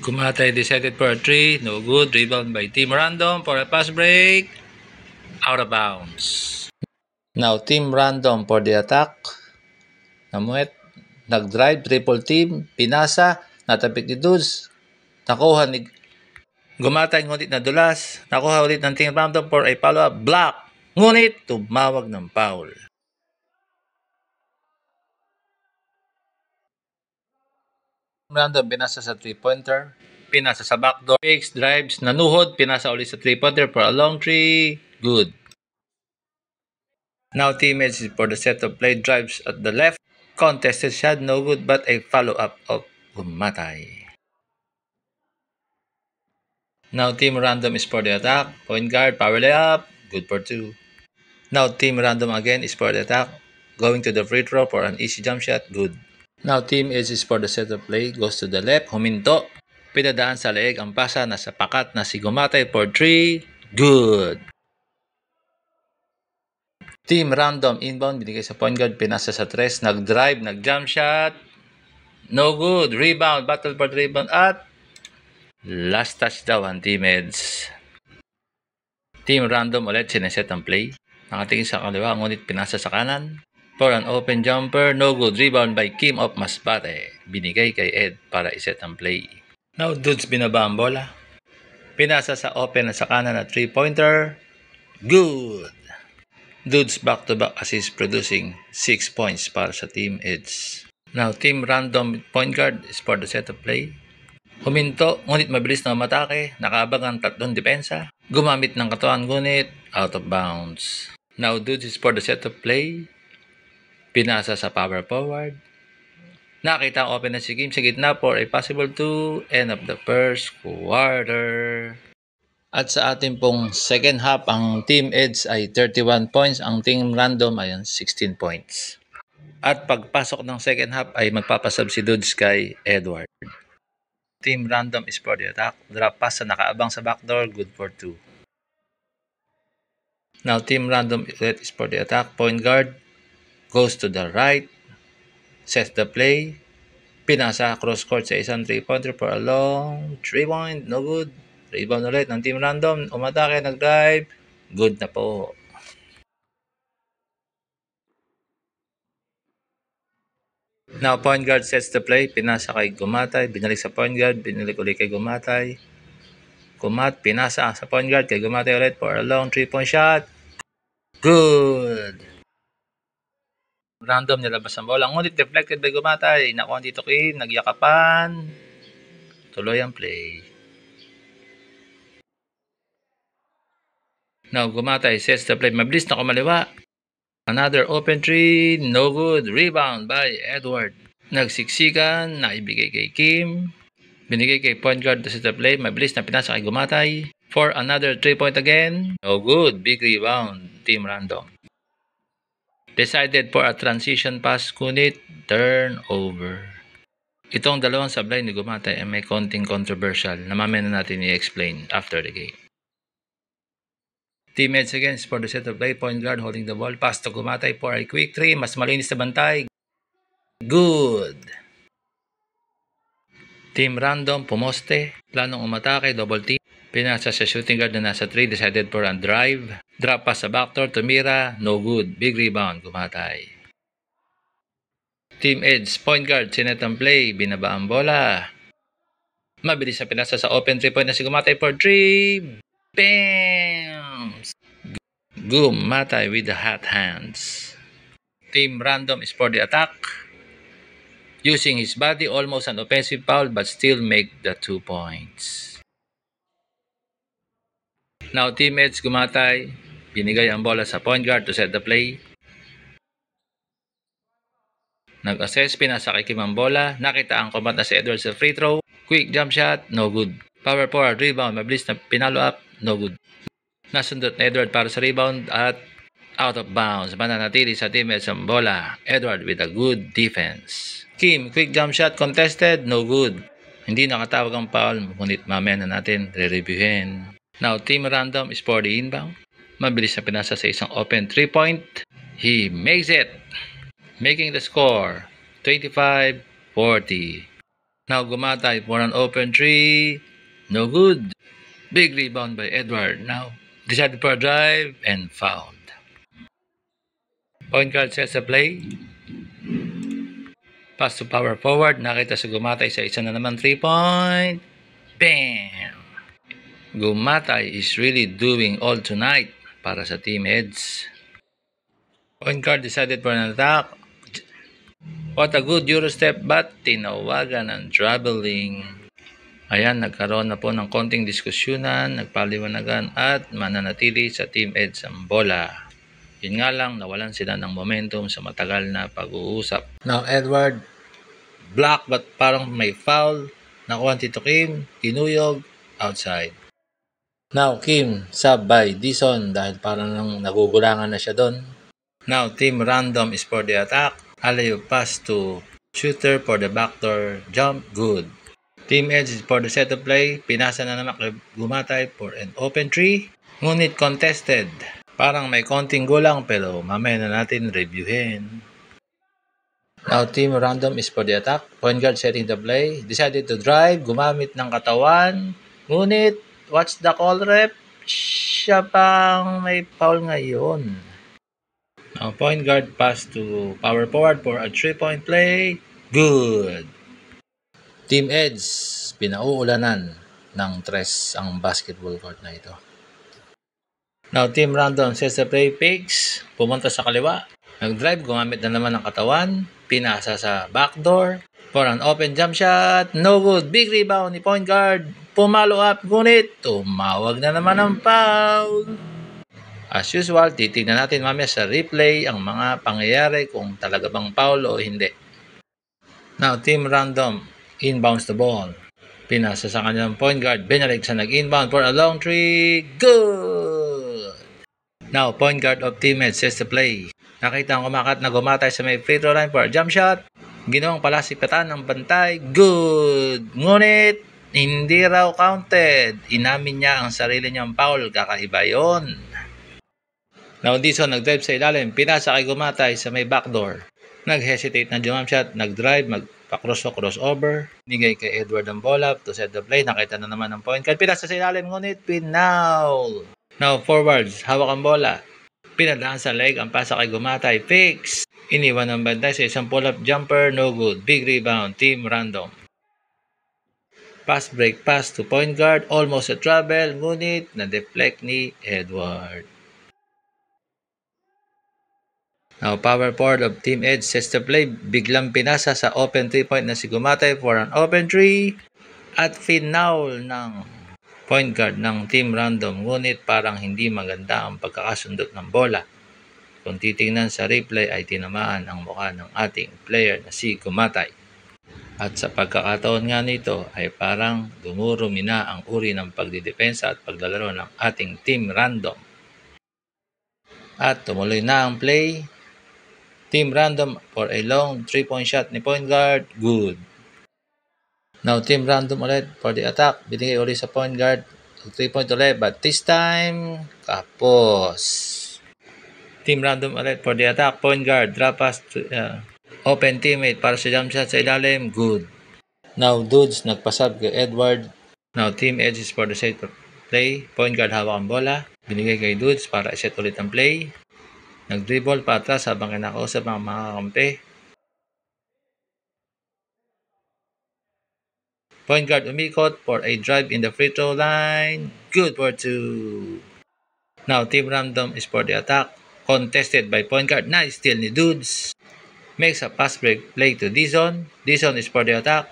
Gumatay decided for a 3, no good. Rebound by Team Random for a pass break. Out of bounds. Now Team Random for the attack. Namuet. Nag-drive, triple team, pinasa, natapit ni Dudes. Nakuha ni Gumatay, ngunit nadulas. Nakuha ulit ng Team Random for a follow-up block. Ngunit tumawag ng foul. Random pinasa sa 3-pointer. Pinasa sa backdoor. Fakes, drives, nanuhod. Pinasa ulit sa 3-pointer for a long 3. Good. Now teammates for the set of play drives at the left. Contested shot, no good, but a follow-up of Gumatay. Now Team Random is for the attack. Point guard, power layup, good for 2. Now Team Random again is for the attack. Going to the free throw for an easy jump shot, good. Now Team Edge is for the set of play. Goes to the left, huminto. Pinadaan sa leeg ang pasa, nasa pakat na si Gumatay for 3, good. Team Random inbound, binigay sa point guard, pinasa sa 3, nag-drive, nag-jump shot, no good. Rebound, battle for rebound at last touchdown, Team Edge. Team Random ulit sineset ang play. Nakatingin sa kaliwa, ngunit pinasa sa kanan. For an open jumper, no good. Rebound by Kim of Masbate. Binigay kay Ed para iset ang play. Now Dudes binaba ang bola. Pinasa sa open at sa kanan na 3-pointer. Good. Dudes back-to-back assist producing 6 points para sa Team Edge. Now Team Random point guard is for the set of play. Huminto, ngunit mabilis na umatake. Nakaabang ang 3 depensa. Gumamit ng katawan, ngunit out of bounds. Now Dudes is for the set of play. Pinasa sa power forward. Nakita ang open na si Kim sa gitna for a possible 2 end of the first quarter. At sa ating pong second half, ang Team Edge ay 31 points, ang Team Random ay 16 points. At pagpasok ng second half ay magpapasub si Dudes kay Edward. Team Random is for the attack. Drop pass sa nakaabang sa backdoor, good for 2. Now Team Random is for the attack. Point guard goes to the right. Sets the play. Pinasa cross court sa isang 3-pointer for a long 3-point, no good. Rebound ulit ng Team Random. Umatake, nag-drive. Good na po. Now, point guard sets the play. Pinasa kay Gumatay. Binalik sa point guard. Binalik ulit kay Gumatay. Pinasa sa point guard kay Gumatay ulit for a long 3-point shot. Good. Random nilabas ang bola. Ngunit deflected by Gumatay. Nakuha dito Kim. Nagyakapan. Tuloy ang play. Now, Gumatay sets the play. Mabilis na kumaliwa. Another open 3. No good. Rebound by Edward. Nagsiksikan. Naibigay kay Kim. Binigay kay point guard to set the play. Mabilis na pinasa kay Gumatay. For another 3-point again. No good. Big rebound. Team Random. Decided for a transition pass. Kunit. Turnover. Itong dalawang sablay ni Gumatay ay may konting controversial na mamaya na natin i-explain after the game. Teammates against for the set of play. Point guard holding the ball. Pass to Gumatay for a quick 3. Mas malinis na bantay. Good. Team Random pumoste. Planong umatake. Double team. Pinasa sa shooting guard na nasa 3. Decided for a drive. Drop pass sa backdoor. Tumira. No good. Big rebound. Gumatay. Team Edge. Point guard. Sinet ang play. Binaba ang bola. Mabilis na pinasa sa open 3-point na si Gumatay for 3. Bam! Gumatay with the hot hands. Team Random is for the attack. Using his body, almost an offensive foul, but still make the 2 points. Now teammates Gumatay. Binigay ang bola sa point guard to set the play. Nag-assess, pinasa kay Kim ang bola. Nakita ang combat na si Edward sa free throw. Quick jump shot, no good. Power forward rebound, mabilis na pinalo up, no good. Nasundot na Edward para sa rebound at out of bounds. Mananatili sa teammates ang bola. Edward with a good defense. Kim, quick jump shot contested, no good. Hindi nakatawag ang foul, ngunit mamaya na natin re-reviewin. Now, Team Random is for the inbound. Mabilis na pinasa sa isang open 3-point. He makes it. Making the score 25-40. Now Gumatay for an open three. No good. Big rebound by Edward. Now decided for a drive and fouled. Point guard sets a play. Pass to power forward. Nakita sa Gumatay sa isa na naman 3-point. Bam! Gumatay is really doing all tonight para sa Team Heads. Point guard decided for an attack. What a good Euro step but tinawagan ng traveling. Ayan, nagkaroon na po ng konting diskusyunan, nagpaliwanagan at mananatili sa Team Edge ang bola. Yun nga lang, nawalan sila ng momentum sa matagal na pag-uusap. Now, Edward, block but parang may foul. Nakuha Tito Kim, kinuyog, outside. Now, Kim, sub by Dison dahil parang nagugulangan na siya doon. Now, Team Random is for the attack. Alayo pass to shooter for the backdoor jump, good. Team Edge is for the set of play. Pinasa na naman kay Gumatay for an open three. Ngunit contested. Parang may konting gulang pero mamaya na natin reviewin. Now Team Random is for the attack. Point guard setting the play. Decided to drive. Gumamit ng katawan. Ngunit, watch the call rep. Siya pang may foul ngayon. Now point guard pass to power forward for a 3-point play. Good. Team Edge, pinauulanan ng tres ang basketball court na ito. Now, Team Random sets the play, fakes, pumunta sa kaliwa, nag-drive, gumamit na naman ng katawan, pinasa sa backdoor, for an open jump shot, no good, big rebound ni point guard, pumalo up, ngunit, tumawag na naman ng foul. As usual, titignan natin mamaya sa replay ang mga pangyayari kung talaga bang foul o hindi. Now, Team Random inbounds the ball. Pinasa sa kanyang point guard. Benalik sa nag-inbound for a long three. Good! Now, point guard of teammate sets the play. Nakita ang kumakat na Gumatay sa may free throw line for a jump shot. Ginawang palasipatan ng bantay. Good! Ngunit, hindi raw counted. Inamin niya ang sarili niyang foul. Kakaiba yon. Now, Dison nag-drive sa ilalim. Pinasa kay Gumatay sa may backdoor. Nag-hesitate na jump shot. Nag-drive. Crossover. Nigay kay Edward ang bola to set the play. Nakita na naman ang point guard. Pinasa sa ilalim. Ngunit pinaul. Now, forwards. Hawak ang bola. Pinadaan sa leg ang pasa kay Gumatay. Fix. Iniwan ng bantay sa isang pull-up jumper. No good. Big rebound. Team Random. Pass break pass to point guard. Almost a trouble. Ngunit na-deflect ni Edward. Now, power forward of Team Edge sets the play. Biglang pinasa sa open 3-point na si Gumatay for an open 3. At finaul ng point guard ng Team Random. Ngunit parang hindi maganda ang pagkakasundot ng bola. Kung titingnan sa replay ay tinamaan ang mukha ng ating player na si Gumatay. At sa pagkakataon nga nito ay parang dumurumi na ang uri ng pagdidepensa at paglalaro ng ating Team Random. At tumuloy na ang play. Team Random for a long 3-point shot ni point guard. Good. Now, Team Random ulit for the attack. Binigay ulit sa point guard. 3-point ulit. But this time, kapos. Team Random ulit for the attack. Point guard. Drop pass to open teammate para sa jump shot sa ilalim. Good. Now, Dudes nagpasab kay Edward. Now, Team Edge is for the set of play. Point guard hawak ang bola. Binigay kay Dudes para iset ulit ang play. Nag-dribble pa atras habang kinakausap ang mga kampi. Point guard umikot for a drive in the free throw line. Good for 2. Now, Team Random is for the attack. Contested by point guard. Nice steal ni Dudes. Makes a pass break play to Dison. Dison is for the attack.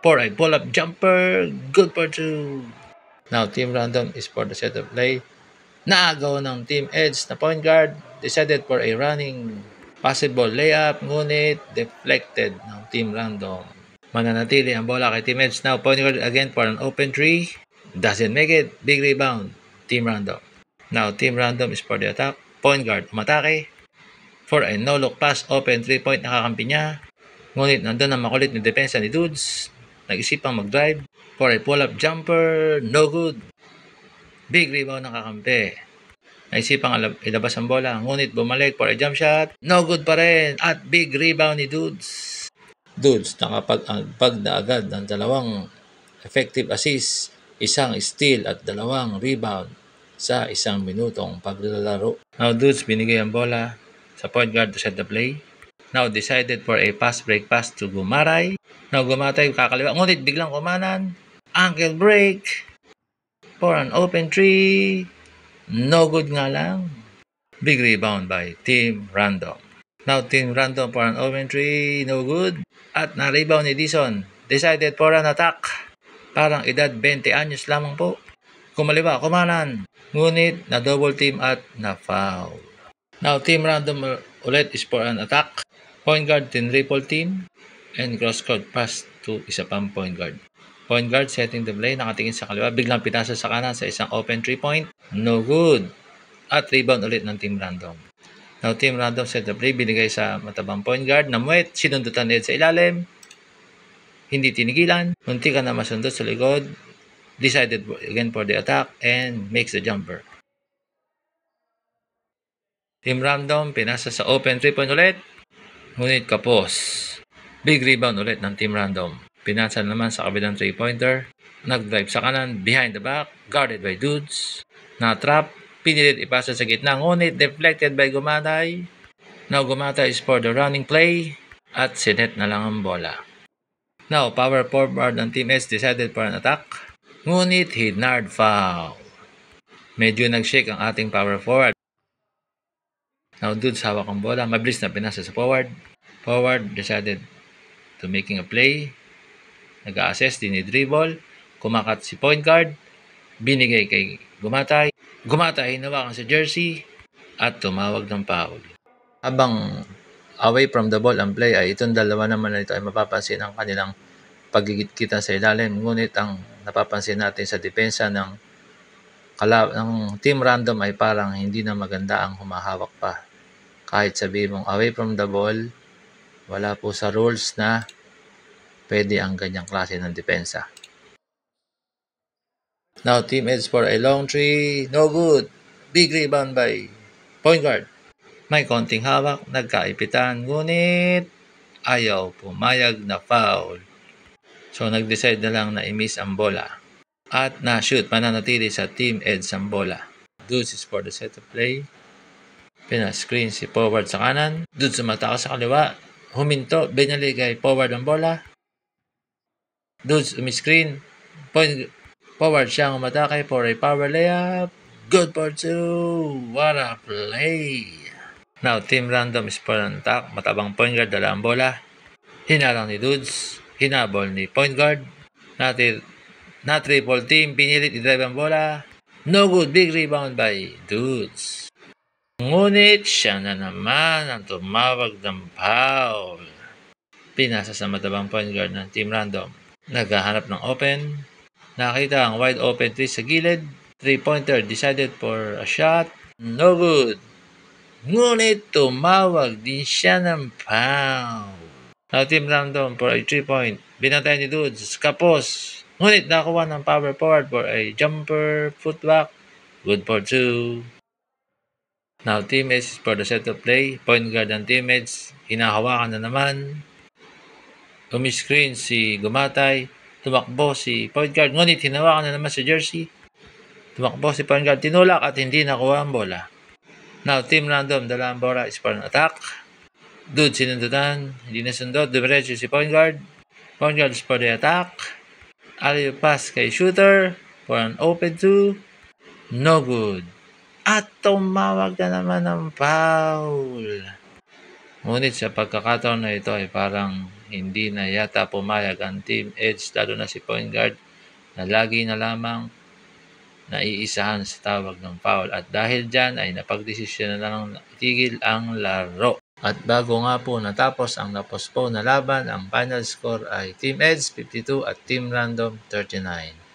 For a pull-up jumper. Good for 2. Now, Team Random is for the set of play. Naagaw ng Team Edge na point guard, decided for a running possible layup, ngunit deflected ng Team Random. Mananatili ang bola kay Team Edge. Now, point guard again for an open 3. Doesn't make it. Big rebound. Team Random. Now, Team Random is for the attack. Point guard umatake. For a no-look pass, open 3-point nakakampi niya. Ngunit nandun ang makulit na depensa ni Dudes. Nag-isipang mag-drive. For a pull-up jumper, no good. Big rebound ng kakampi. Naisipang ilabas ang bola. Ngunit bumalik for a jump shot. No good pa rin. At big rebound ni Dudes. Dudes, nakapag-agpag na agad ng dalawang effective assist, isang steal at dalawang rebound sa isang minutong paglalaro. Now, Dudes, binigay ang bola sa point guard to set the play. Now, decided for a pass break pass to Gumaray. Now, Gumatay kakaliwa. Ngunit biglang kumanan. Ankle break for an open three. No good nga lang. Big rebound by Team Random. Now, Team Random for an open three. No good. At na-rebound ni Dison. Decided for an attack. Parang edad 20 anyos lamang po. Kumaliwa, kumanan. Ngunit na-double team at na-foul. Now, Team Random ulit is for an attack. Point guard, triple team. And cross-court pass to isa pang point guard. Point guard setting the play, nakatingin sa kaliwa. Biglang pinasa sa kanan sa isang open 3-point. No good. At rebound ulit ng Team Random. Now, Team Random set the play. Binigay sa matabang point guard. Namuet, sinundutan din sa ilalim. Hindi tinigilan. Munti ka na masundot sa likod. Decided again for the attack and makes the jumper. Team Random, pinasa sa open 3-point ulit. Ngunit kapos. Big rebound ulit ng Team Random. Pinasa naman sa kabilang 3-pointer. Nag-drive sa kanan, behind the back, guarded by Dudes. Na-trap, pinilit ipasa sa gitna. Ngunit deflected by Gumatay. Now Gumatay is for the running play. At sinet na lang ang bola. Now, power forward ng Team Edge decided for an attack. Ngunit Hinard foul. Medyo nag-shake ang ating power forward. Now, Dudes hawak ang bola. Mabilis na pinasa sa forward. Forward decided to making a play. Nag-a-assess, dinidribble. Kumakat si point guard. Binigay kay Gumatay. Gumatay hinawakan sa jersey. At tumawag ng foul. Habang away from the ball ang play ay itong dalawa naman na ito ay mapapansin ang kanilang pagigit-kita sa ilalim. Ngunit ang napapansin natin sa depensa ng Team Random ay parang hindi na maganda ang humahawak pa. Kahit sabihin mong away from the ball, wala po sa rules na pwede ang ganyang klase ng depensa. Now, Team Edge for a long three. No good. Big rebound by point guard. May konting hawak, nagkaipitan, ngunit ayaw pumayag na foul. So, nag-decide na lang na i-miss ang bola. At na-shoot, mananatili sa Team Edge ang bola. Dudes is for the set of play. Pinascreen si forward sa kanan. Dudes sumataka sa kaliwa. Huminto, binaligay forward ang bola. Dudes umiscreen. Forward siyang umatakay for a power layup. Good for two. What a play. Now, Team Random is for an attack. Matabang point guard, dala ang bola. Hinarang ni Dudes. Hinabol ni point guard. Na triple team. Pinilit i-drive ang bola. No good. Big rebound by Dudes. Ngunit siya na naman ang tumawag ng foul. Pinasa sa matabang point guard ng Team Random. Naghahanap ng open. Nakita ang wide open 3 sa gilid. 3-pointer decided for a shot. No good. Ngunit tumawag din siya ng foul. Now, Team Random for a 3-point. Binantay ni Dudes. Kapos. Ngunit nakuha ng power forward for a jumper footwork. Good for two. Now, Team Edge for the set of play. Point guard ng Team Edge. Hinahawakan na naman. Umiscreen si Gumatay. Tumakbo si point guard. Ngunit hinawakan na naman sa jersey. Tumakbo si point guard. Tinulak at hindi nakuha ang bola. Now, Team Random, dala ang bola is for an attack. Dude, sinundutan. Hindi nasundot. Dumiretso si point guard. Point guard is for the attack. Alley pass kay shooter for an open two. No good. At tumawag na naman ng foul. Ngunit sa pagkakataon na ito ay parang hindi na yata pumayag ang Team Edge, lalo na si point guard na lagi na lamang naiisahan sa tawag ng foul. At dahil dyan ay napagdesisyon na lang itigil ang laro. At bago nga po natapos ang na-postpone na laban, ang final score ay Team Edge 52 at Team Random 39.